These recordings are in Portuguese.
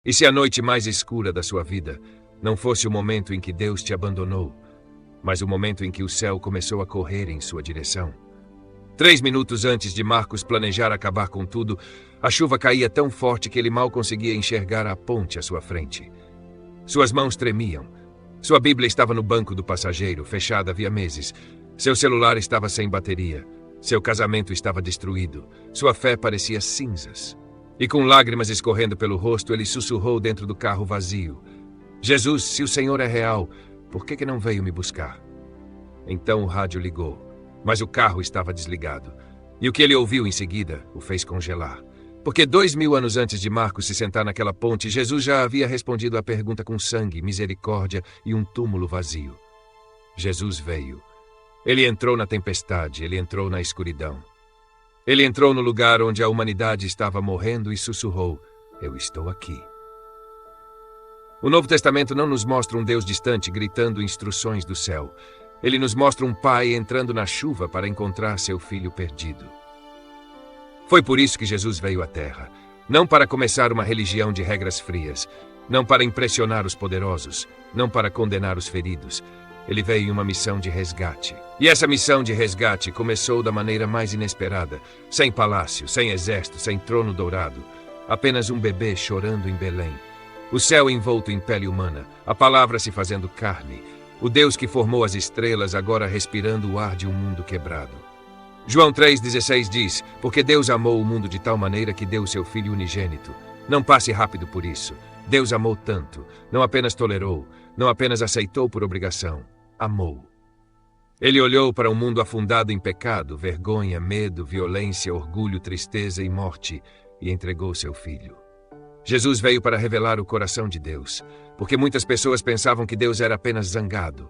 E se a noite mais escura da sua vida não fosse o momento em que Deus te abandonou, mas o momento em que o céu começou a correr em sua direção? 3 minutos antes de Marcos planejar acabar com tudo, a chuva caía tão forte que ele mal conseguia enxergar a ponte à sua frente. Suas mãos tremiam. Sua Bíblia estava no banco do passageiro, fechada havia meses. Seu celular estava sem bateria. Seu casamento estava destruído. Sua fé parecia cinzas. E com lágrimas escorrendo pelo rosto, ele sussurrou dentro do carro vazio: Jesus, se o Senhor é real, por que não veio me buscar? Então o rádio ligou, mas o carro estava desligado. E o que ele ouviu em seguida o fez congelar. Porque 2000 anos antes de Marcos se sentar naquela ponte, Jesus já havia respondido à pergunta com sangue, misericórdia e um túmulo vazio. Jesus veio. Ele entrou na tempestade, ele entrou na escuridão. Ele entrou no lugar onde a humanidade estava morrendo e sussurrou: eu estou aqui. O Novo Testamento não nos mostra um Deus distante gritando instruções do céu. Ele nos mostra um pai entrando na chuva para encontrar seu filho perdido. Foi por isso que Jesus veio à Terra. Não para começar uma religião de regras frias. Não para impressionar os poderosos. Não para condenar os feridos. Ele veio em uma missão de resgate. E essa missão de resgate começou da maneira mais inesperada. Sem palácio, sem exército, sem trono dourado. Apenas um bebê chorando em Belém. O céu envolto em pele humana. A palavra se fazendo carne. O Deus que formou as estrelas agora respirando o ar de um mundo quebrado. João 3,16 diz: porque Deus amou o mundo de tal maneira que deu o seu Filho unigênito. Não passe rápido por isso. Deus amou tanto. Não apenas tolerou, não apenas aceitou por obrigação. Amou. Ele olhou para um mundo afundado em pecado, vergonha, medo, violência, orgulho, tristeza e morte e entregou seu Filho. Jesus veio para revelar o coração de Deus, porque muitas pessoas pensavam que Deus era apenas zangado,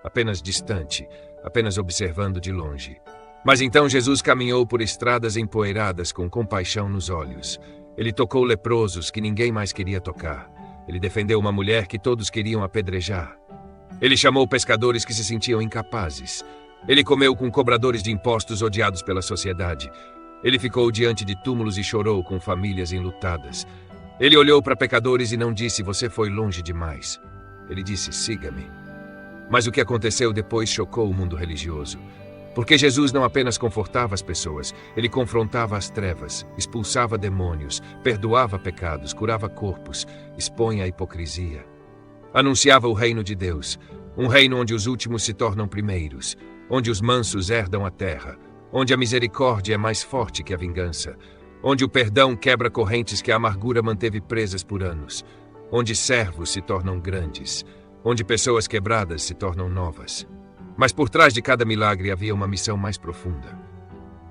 apenas distante, apenas observando de longe. Mas então Jesus caminhou por estradas empoeiradas com compaixão nos olhos. Ele tocou leprosos que ninguém mais queria tocar. Ele defendeu uma mulher que todos queriam apedrejar. Ele chamou pescadores que se sentiam incapazes. Ele comeu com cobradores de impostos odiados pela sociedade. Ele ficou diante de túmulos e chorou com famílias enlutadas. Ele olhou para pecadores e não disse: você foi longe demais. Ele disse: siga-me. Mas o que aconteceu depois chocou o mundo religioso. Porque Jesus não apenas confortava as pessoas, ele confrontava as trevas, expulsava demônios, perdoava pecados, curava corpos, expõe a hipocrisia. Anunciava o reino de Deus, um reino onde os últimos se tornam primeiros, onde os mansos herdam a terra, onde a misericórdia é mais forte que a vingança, onde o perdão quebra correntes que a amargura manteve presas por anos, onde servos se tornam grandes, onde pessoas quebradas se tornam novas. Mas por trás de cada milagre havia uma missão mais profunda.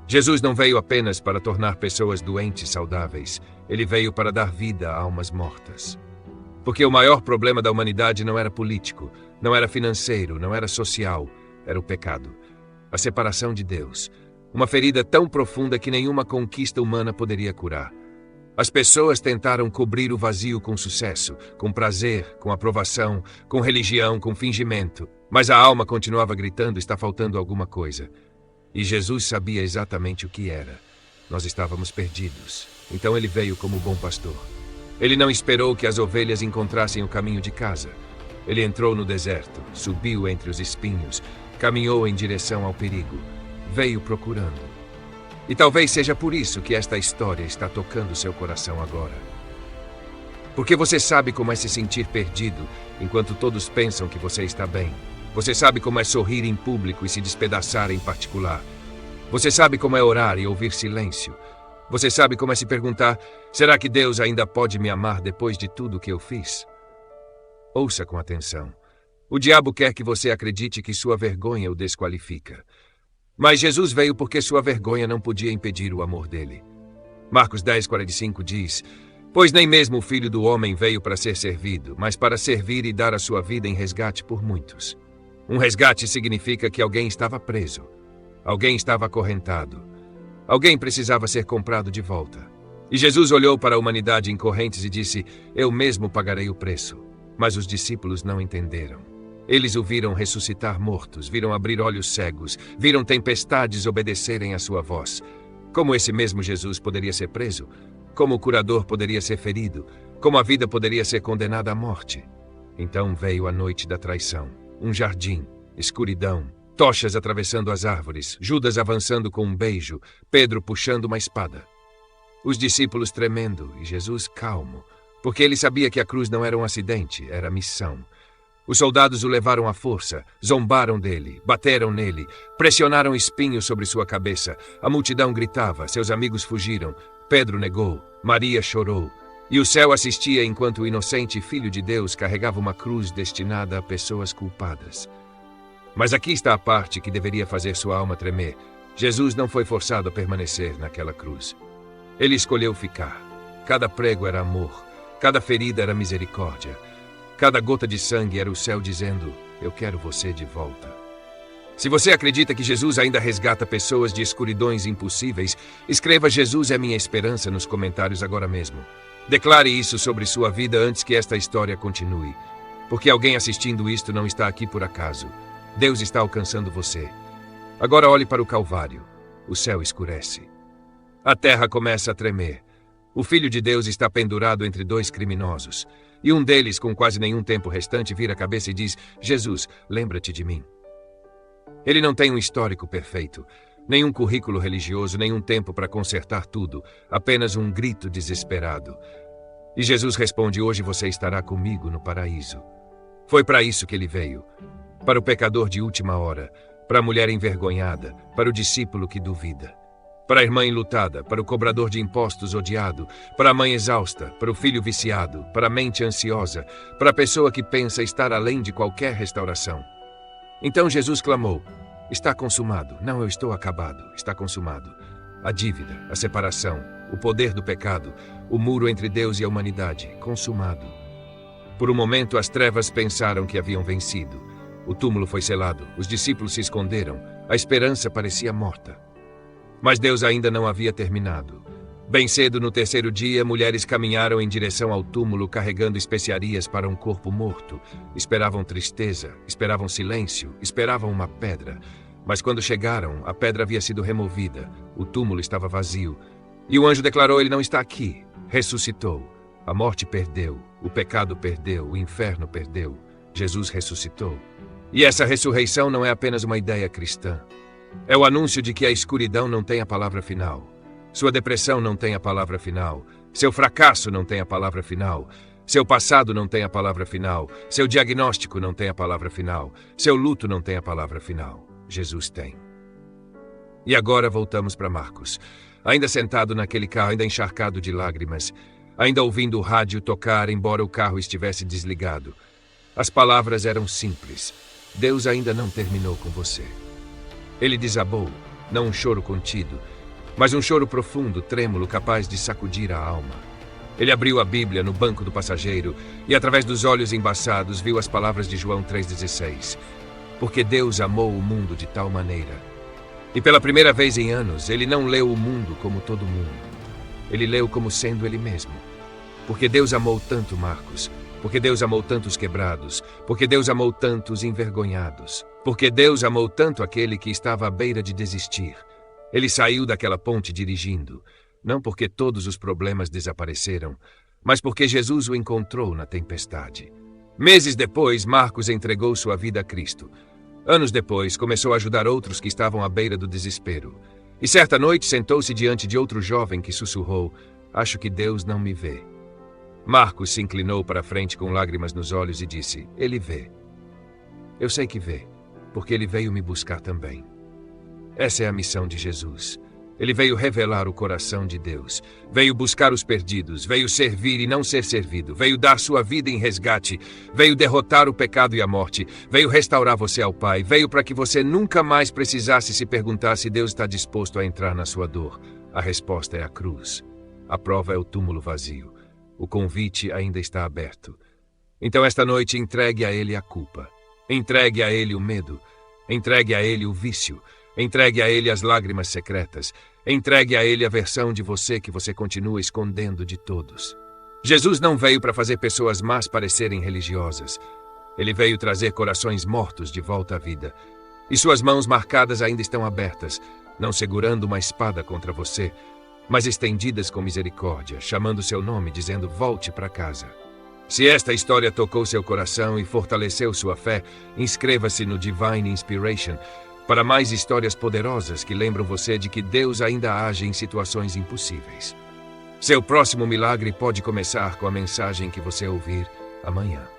Jesus não veio apenas para tornar pessoas doentes saudáveis, ele veio para dar vida a almas mortas. Porque o maior problema da humanidade não era político, não era financeiro, não era social, era o pecado, a separação de Deus. Uma ferida tão profunda que nenhuma conquista humana poderia curar. As pessoas tentaram cobrir o vazio com sucesso, com prazer, com aprovação, com religião, com fingimento. Mas a alma continuava gritando: está faltando alguma coisa. E Jesus sabia exatamente o que era. Nós estávamos perdidos. Então ele veio como bom pastor. Ele não esperou que as ovelhas encontrassem o caminho de casa. Ele entrou no deserto, subiu entre os espinhos, caminhou em direção ao perigo. Veio procurando. E talvez seja por isso que esta história está tocando seu coração agora. Porque você sabe como é se sentir perdido enquanto todos pensam que você está bem. Você sabe como é sorrir em público e se despedaçar em particular. Você sabe como é orar e ouvir silêncio. Você sabe como é se perguntar: será que Deus ainda pode me amar depois de tudo que eu fiz? Ouça com atenção. O diabo quer que você acredite que sua vergonha o desqualifica. Mas Jesus veio porque sua vergonha não podia impedir o amor dele. Marcos 10:45 diz: pois nem mesmo o Filho do Homem veio para ser servido, mas para servir e dar a sua vida em resgate por muitos. Um resgate significa que alguém estava preso, alguém estava acorrentado, alguém precisava ser comprado de volta. E Jesus olhou para a humanidade em correntes e disse: eu mesmo pagarei o preço. Mas os discípulos não entenderam. Eles o viram ressuscitar mortos, viram abrir olhos cegos, viram tempestades obedecerem à sua voz. Como esse mesmo Jesus poderia ser preso? Como o curador poderia ser ferido? Como a vida poderia ser condenada à morte? Então veio a noite da traição. Um jardim, escuridão, tochas atravessando as árvores, Judas avançando com um beijo, Pedro puxando uma espada. Os discípulos tremendo e Jesus calmo, porque ele sabia que a cruz não era um acidente, era missão. Os soldados o levaram à força, zombaram dele, bateram nele, pressionaram espinhos sobre sua cabeça. A multidão gritava, seus amigos fugiram, Pedro negou, Maria chorou. E o céu assistia enquanto o inocente Filho de Deus carregava uma cruz destinada a pessoas culpadas. Mas aqui está a parte que deveria fazer sua alma tremer. Jesus não foi forçado a permanecer naquela cruz. Ele escolheu ficar. Cada prego era amor, cada ferida era misericórdia. Cada gota de sangue era o céu dizendo, eu quero você de volta. Se você acredita que Jesus ainda resgata pessoas de escuridões impossíveis, escreva Jesus é minha esperança nos comentários agora mesmo. Declare isso sobre sua vida antes que esta história continue. Porque alguém assistindo isto não está aqui por acaso. Deus está alcançando você. Agora olhe para o Calvário. O céu escurece. A terra começa a tremer. O Filho de Deus está pendurado entre dois criminosos. E um deles, com quase nenhum tempo restante, vira a cabeça e diz, Jesus, lembra-te de mim. Ele não tem um histórico perfeito, nenhum currículo religioso, nenhum tempo para consertar tudo, apenas um grito desesperado. E Jesus responde, hoje você estará comigo no paraíso. Foi para isso que ele veio. Para o pecador de última hora, para a mulher envergonhada, para o discípulo que duvida. Para a irmã enlutada, para o cobrador de impostos odiado, para a mãe exausta, para o filho viciado, para a mente ansiosa, para a pessoa que pensa estar além de qualquer restauração. Então Jesus clamou, está consumado, não, eu estou acabado, está consumado. A dívida, a separação, o poder do pecado, o muro entre Deus e a humanidade, consumado. Por um momento as trevas pensaram que haviam vencido. O túmulo foi selado, os discípulos se esconderam, a esperança parecia morta. Mas Deus ainda não havia terminado. Bem cedo no terceiro dia, mulheres caminharam em direção ao túmulo carregando especiarias para um corpo morto. Esperavam tristeza, esperavam silêncio, esperavam uma pedra. Mas quando chegaram, a pedra havia sido removida, o túmulo estava vazio. E o anjo declarou, ele não está aqui. Ressuscitou. A morte perdeu, o pecado perdeu, o inferno perdeu. Jesus ressuscitou. E essa ressurreição não é apenas uma ideia cristã. É o anúncio de que a escuridão não tem a palavra final. Sua depressão não tem a palavra final. Seu fracasso não tem a palavra final. Seu passado não tem a palavra final. Seu diagnóstico não tem a palavra final. Seu luto não tem a palavra final. Jesus tem. E agora voltamos para Marcos. Ainda sentado naquele carro, ainda encharcado de lágrimas, ainda ouvindo o rádio tocar, embora o carro estivesse desligado. As palavras eram simples. Deus ainda não terminou com você. Ele desabou, não um choro contido, mas um choro profundo, trêmulo, capaz de sacudir a alma. Ele abriu a Bíblia no banco do passageiro e, através dos olhos embaçados, viu as palavras de João 3,16. Porque Deus amou o mundo de tal maneira. E pela primeira vez em anos, ele não leu o mundo como todo mundo. Ele leu como sendo ele mesmo. Porque Deus amou tanto Marcos. Porque Deus amou tantos quebrados, porque Deus amou tantos envergonhados, porque Deus amou tanto aquele que estava à beira de desistir. Ele saiu daquela ponte dirigindo, não porque todos os problemas desapareceram, mas porque Jesus o encontrou na tempestade. Meses depois, Marcos entregou sua vida a Cristo. Anos depois, começou a ajudar outros que estavam à beira do desespero. E certa noite sentou-se diante de outro jovem que sussurrou, acho que Deus não me vê. Marcos se inclinou para a frente com lágrimas nos olhos e disse, ele vê. Eu sei que vê, porque ele veio me buscar também. Essa é a missão de Jesus. Ele veio revelar o coração de Deus. Veio buscar os perdidos, veio servir e não ser servido. Veio dar sua vida em resgate. Veio derrotar o pecado e a morte. Veio restaurar você ao Pai. Veio para que você nunca mais precisasse se perguntar se Deus está disposto a entrar na sua dor. A resposta é a cruz. A prova é o túmulo vazio. O convite ainda está aberto. Então esta noite entregue a Ele a culpa. Entregue a Ele o medo. Entregue a Ele o vício. Entregue a Ele as lágrimas secretas. Entregue a Ele a versão de você que você continua escondendo de todos. Jesus não veio para fazer pessoas más parecerem religiosas. Ele veio trazer corações mortos de volta à vida. E suas mãos marcadas ainda estão abertas, não segurando uma espada contra você, mas estendidas com misericórdia, chamando seu nome, dizendo: volte para casa. Se esta história tocou seu coração e fortaleceu sua fé, inscreva-se no Divine Inspiration para mais histórias poderosas que lembram você de que Deus ainda age em situações impossíveis. Seu próximo milagre pode começar com a mensagem que você ouvir amanhã.